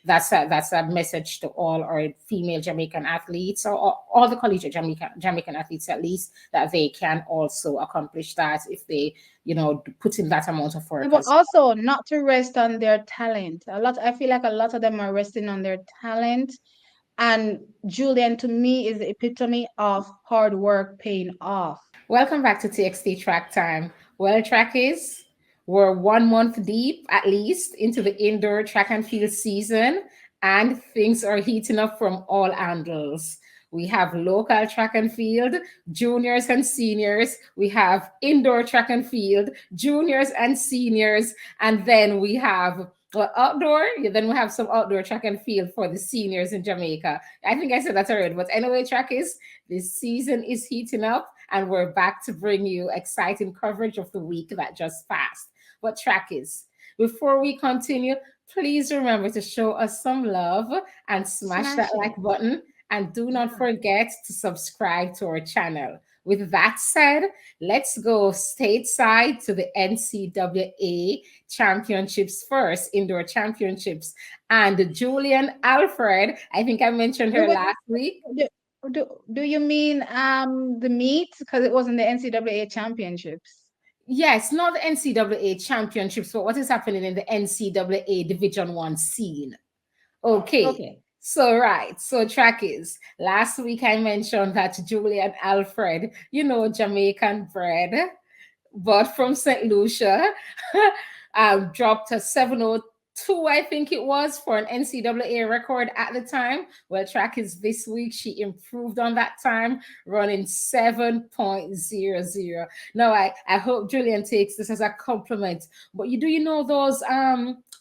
that's a message to all our female Jamaican athletes, or all the collegiate Jamaican athletes at least, that they can also accomplish that if they, put in that amount of work But as well. also not to rest on their talent. I feel like a lot of them are resting on their talent. And Julian, to me, is the epitome of hard work paying off. Welcome back to TXT Track Time. Well, trackies, we're 1 month deep at least into the indoor track and field season, and things are heating up from all angles. We have local track and field, juniors and seniors. We have indoor track and field, juniors and seniors. And then we have, well, outdoor. Yeah, then we have some outdoor track and field for the seniors in Jamaica. I think I said that already. But anyway, trackies, this season is heating up, and we're back to bring you exciting coverage of the week that just passed. But trackies, before we continue, please remember to show us some love and smash that Smash like it. button. And do not Yeah. forget to subscribe to our channel. With that said, let's go stateside to the NCAA championships first, indoor championships. And Julien Alfred, I think I mentioned Wait, her wait, last week. do, do you mean the meet? Because it wasn't the NCAA championships. Yes, not the NCAA championships, but what is happening in the NCAA Division One scene. Okay, Okay. so track is last week I mentioned that Julian Alfred, Jamaican bread, but from St. Lucia, dropped a 702, I think it was, for an NCAA record at the time. Well, track is this week. She improved on that time, running 7.00. Now, I hope Julian takes this as a compliment. But you know those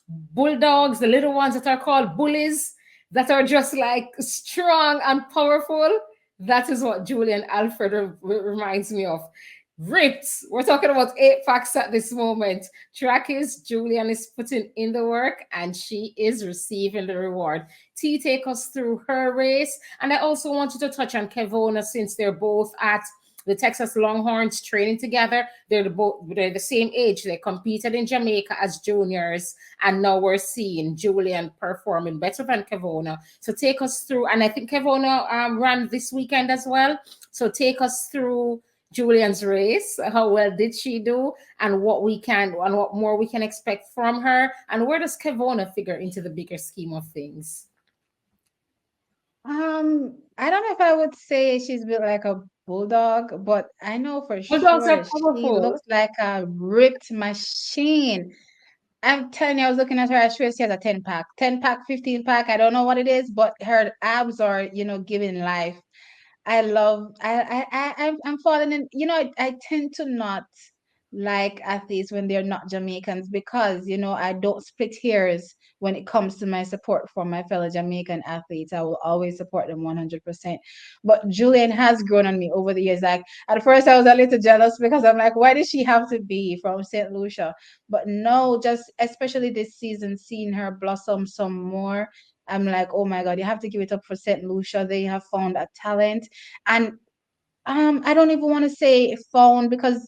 bulldogs, the little ones that are called bullies, that are just like strong and powerful? That is what Julian Alfred reminds me of. Ripped. We're talking about 8 packs at this moment. Track is Julian is putting in the work, and she is receiving the reward. T, take us through her race. And I also want you to touch on Kevona, since they're both at the Texas Longhorns training together. They're the same age. They competed in Jamaica as juniors, and now we're seeing Julian performing better than Kevona. So take us through, and I think Kevona ran this weekend as well. So take us through Julian's race. How well did she do, and what more we can expect from her, and where does Kevona figure into the bigger scheme of things? I don't know if I would say she's built like a bulldog, but I know for Bulldogs sure are she powerful. looks like a ripped machine. I'm telling you, I was looking at her. I swear she has a 10 pack, 10 pack, 15 pack. I don't know what it is, but her abs are, giving life. I'm falling in, I tend to not like athletes when they're not Jamaicans because, I don't split hairs when it comes to my support for my fellow Jamaican athletes. I will always support them 100%. But Julian has grown on me over the years. Like at first I was a little jealous because I'm like, why does she have to be from St. Lucia? But no, just especially this season, seeing her blossom some more, I'm like, oh my God, you have to give it up for St. Lucia. They have found a talent. And I don't even want to say found because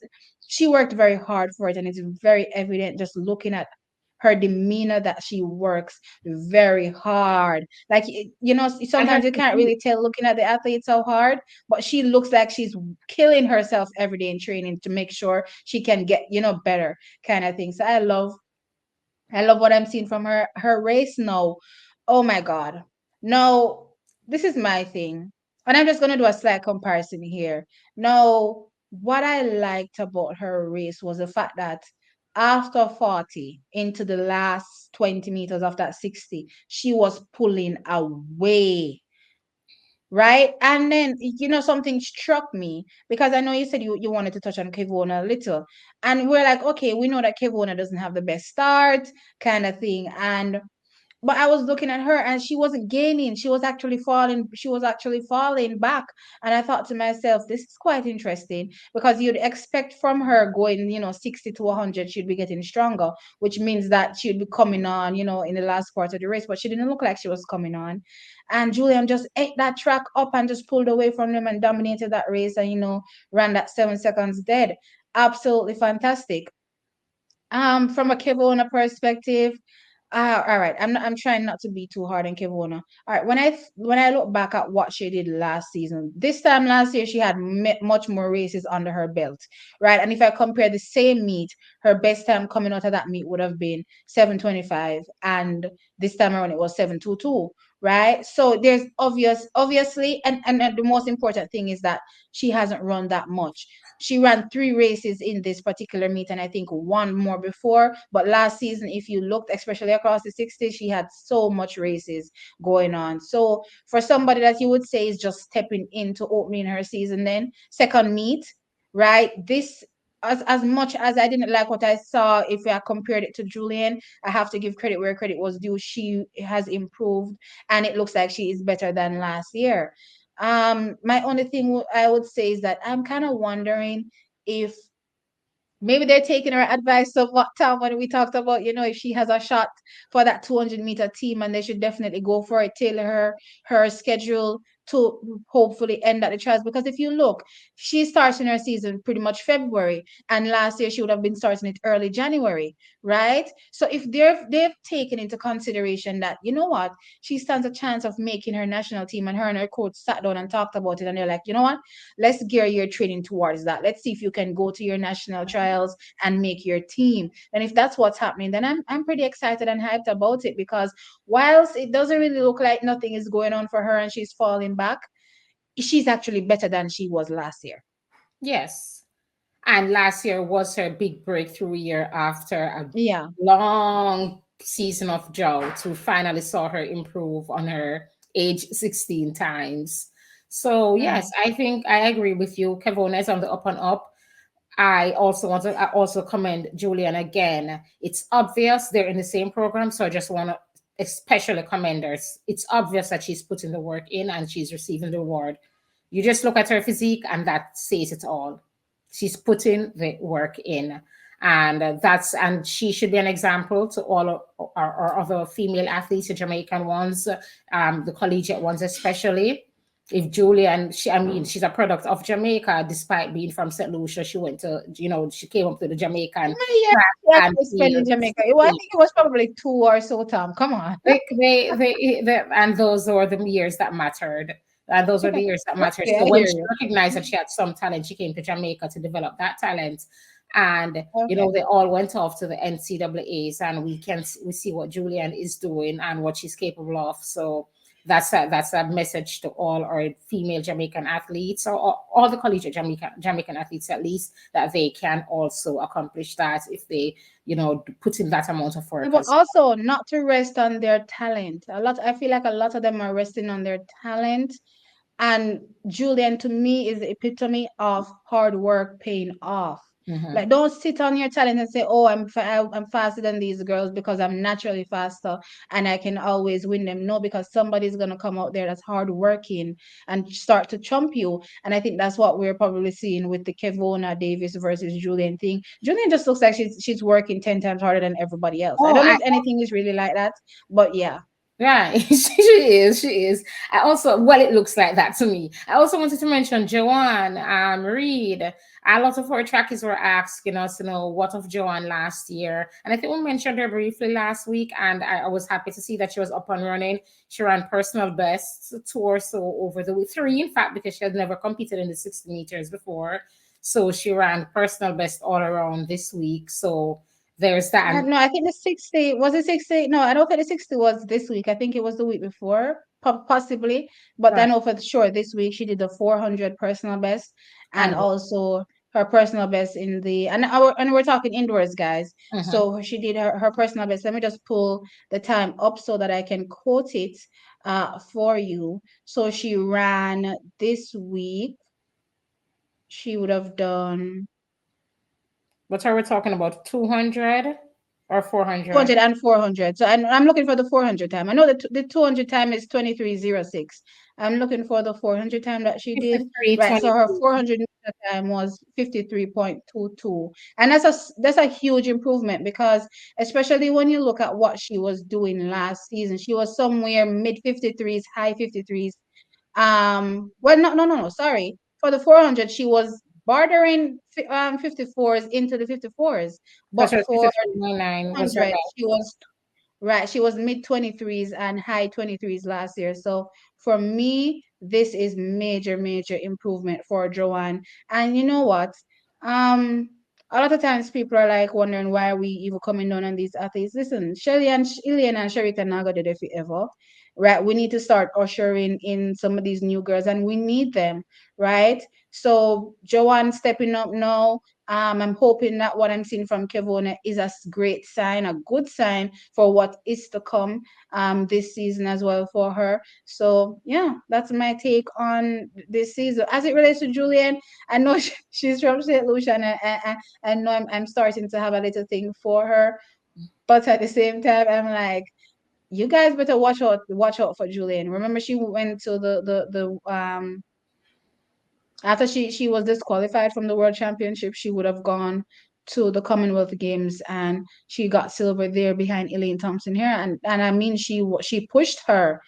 she worked very hard for it, and it's very evident just looking at her demeanor that she works very hard. Like And her sometimes you can't really tell looking at the athlete so hard, but she looks like she's killing herself every day in training to make sure she can get better kind of thing. So I love what I'm seeing from her. Her race now, oh my God. No, this is my thing. And I'm just gonna do a slight comparison here. No, what I liked about her race was the fact that after 40 into the last 20 meters of that 60, she was pulling away. Right. And then, something struck me because I know you said you wanted to touch on Kevona a little. And we're like, okay, we know that Kevona doesn't have the best start kind of thing. But I was looking at her and she wasn't gaining. She was actually falling back. And I thought to myself, this is quite interesting because you'd expect from her going, 60 to 100, she'd be getting stronger, which means that she'd be coming on, in the last part of the race. But she didn't look like she was coming on. And Julian just ate that track up and just pulled away from him and dominated that race and, ran that 7 seconds dead. Absolutely fantastic. From a Kevona perspective, All right. I'm trying not to be too hard on Kevona. All right. When I look back at what she did last season, this time last year she had much more races under her belt, right? And if I compare the same meet, her best time coming out of that meet would have been 7:25, and this time around it was 7:22, right? So there's obviously, and the most important thing is that she hasn't run that much. She ran three races in this particular meet, and I think one more before. But last season, if you looked, especially across the 60, she had so much races going on. So for somebody that you would say is just stepping into opening her season, then second meet, right? This as much as I didn't like what I saw, if I compared it to Julien, I have to give credit where credit was due. She has improved, and it looks like she is better than last year. My only thing I would say is that I'm kind of wondering if maybe they're taking her advice of what Tom when we talked about, if she has a shot for that 200-meter team, and they should definitely go for it, tailor her schedule to hopefully end at the trials. Because if you look, she's starting her season pretty much February, and last year she would have been starting it early January, right? So if they've taken into consideration that, you know what, she stands a chance of making her national team, and her coach sat down and talked about it, and they're like, you know what, let's gear your training towards that. Let's see if you can go to your national trials and make your team. And if that's what's happening, then I'm pretty excited and hyped about it, because whilst it doesn't really look like nothing is going on for her and she's falling back, she's actually better than she was last year. Yes. And last year was her big breakthrough year after a Yeah. long season of drought. We finally saw her improve on her age 16 times. So, yes, Mm. I think I agree with you. Kevona is on the up and up. I also commend Julian again. It's obvious they're in the same program, so I just want to especially commend her. It's obvious that she's putting the work in and she's receiving the reward. You just look at her physique and that says it all. She's putting the work in. And and she should be an example to all of our other female athletes, the Jamaican ones, the collegiate ones especially. If Julian, I mean, she's a product of Jamaica, despite being from St. Lucia. She went to, she came up to the How Jamaican many years track she and actually spent in field Jamaica? I think it was probably two or so, Tom. Come on. and those were the years that mattered. And those were the years that mattered. Okay, So I when hear she you. recognized that she had some talent, she came to Jamaica to develop that talent. And Okay. they all went off to the NCAAs, and we see what Julian is doing and what she's capable of. So that's a message to all our female Jamaican athletes, or all the collegiate Jamaican athletes at least, that they can also accomplish that if they put in that amount of Yeah, work but as also not to rest on their talent. I feel like a lot of them are resting on their talent. And Julian, to me, is the epitome of hard work paying off. well. Hmm. Like, don't sit on your talent and say, "Oh, I'm faster than these girls because I'm naturally faster and I can always win them." No, because somebody's gonna come out there that's hard working and start to trump you. And I think that's what we're probably seeing with the Kevona Davis versus Julian thing. Julian just looks like she's working 10 times harder than everybody else. I Oh, don't know if anything is really like that, but yeah. right. She is. She is. I also, well, it looks like that to me. I also wanted to mention Joanne Reed. A lot of our trackies were asking us, what of Joanne last year. And I think we mentioned her briefly last week. And I was happy to see that she was up and running. She ran personal best two or so over the week, three, in fact, because she had never competed in the 60 meters before. So she ran personal best all around this week. So there's that. I And don't know. I think the 60 was it 60. No, I don't think the 60 was this week. I think it was the week before, possibly. But I right. know for sure this week she did the 400 personal best, and And also her personal best in the and we're talking indoors, guys. mhm. So she did her personal best. Let me just pull the time up so that I can quote it for you. So she ran this week. She would have done What are we talking about? 200 or 400? 200 and 400. So I'm looking for the 400 time. I know that the 200 time is 23:06. I'm looking for the 400 time that she did. Right. So her 53:22. 400 meter time was 53.22. And that's a huge improvement, because especially when you look at what she was doing last season, she was somewhere mid 53s, high 53s. Well, no, sorry. For the 400, she was bordering 54s into the 54s. That's But what for 53.99 was her 100, she best. was Right. She was mid 23s and high 23s last year. So for me, this is major, major improvement for Joanne. And you know what? Um, a lot of times people are like wondering why are we even coming down on these athletes. Listen, Ilian and Sherita Naga did it forever. Right. We need to start ushering in some of these new girls and we need them, right? So Joanne stepping up now. I'm hoping that what I'm seeing from Kevona is a great sign, a good sign for what is to come this season as well for her. So yeah, that's my take on this season. As it relates to Julian, I know she's from St. Lucia, and I know I'm starting to have a little thing for her, but at the same time, I'm like, you guys better watch out for Julian. Remember, she went to the after she was disqualified from the World Championship, she would have gone to the Commonwealth Games and she got silver there behind Elaine Thompson here, and I mean she pushed her,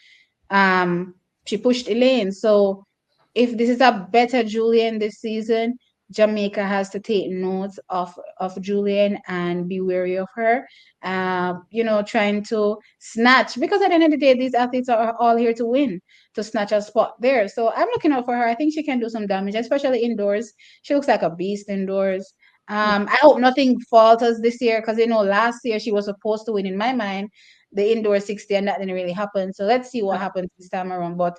um, she pushed Elaine. So if this is a better Julian this season, Jamaica has to take note of Julian and be wary of her. Trying to snatch, because at the end of the day, these athletes are all here to win, to snatch a spot there. So I'm looking out for her. I think she can do some damage, especially indoors. She looks like a beast indoors. I hope nothing falters this year because last year she was supposed to win in my mind the indoor 60 and that didn't really happen. So let's see what happens this time around. But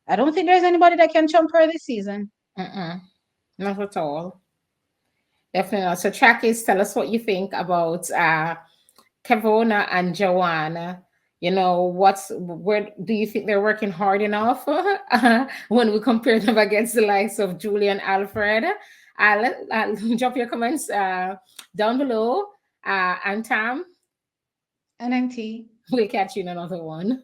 I don't think there's anybody that can jump her this season. Not at all. Definitely not. So, Trackers, tell us what you think about Kevona and Joanna. Where do you think they're working hard enough when we compare them against the likes of Julien Alfred? Drop your comments down below. And Tam, NNT. we'll catch you in another one.